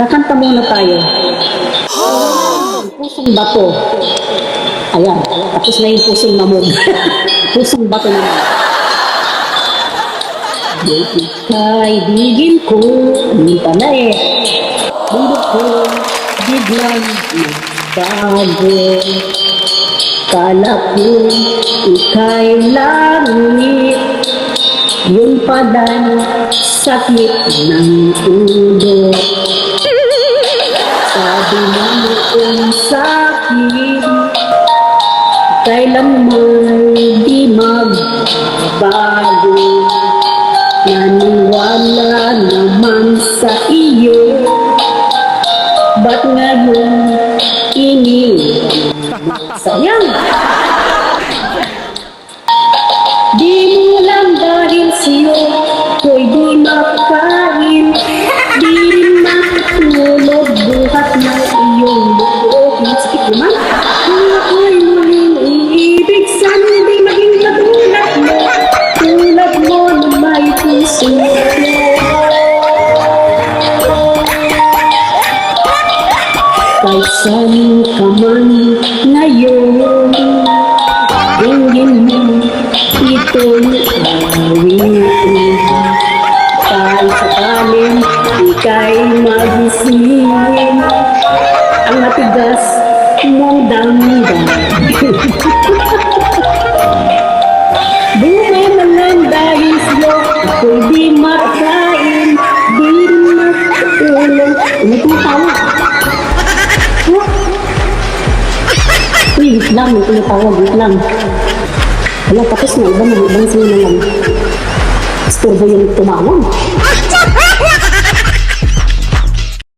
Kakanta muna tayo. Pusong bato. Ayan, tapos na yung pusong mamog. Pusong bato naman. Kaibigan ko, hindi pa na eh. Mundo ko, biglang nagbago. Kala ko, ika'y langit. Yung padan, sakit ng ulo. Sabi mo kung sa'kin, kailanman di magbago. Naniwala naman sa iyo, ba't ngayon iniwan mo? Sayang! Di mo lang dahil sa'yo, ko'y di makain. Di rin matulog buhat na iyong buhok. Masakit naman. Kung ako'y muling iibig, sana di maging katulad mo. Tulad mo na may puso ko. Kahit saan ka man ngayon, tingin mo ito'y awitin. Kahit sakaling ika'y magising, ang matigas mong damdamin. Buhay na lang dahil sa'yo, ako'y di makain, di matulog. Ano itong tawag? Uy, wait lang, may tumatawag, wait lang. Wala, tapos na, ibang sino na lang. Istorbo yung tumawag.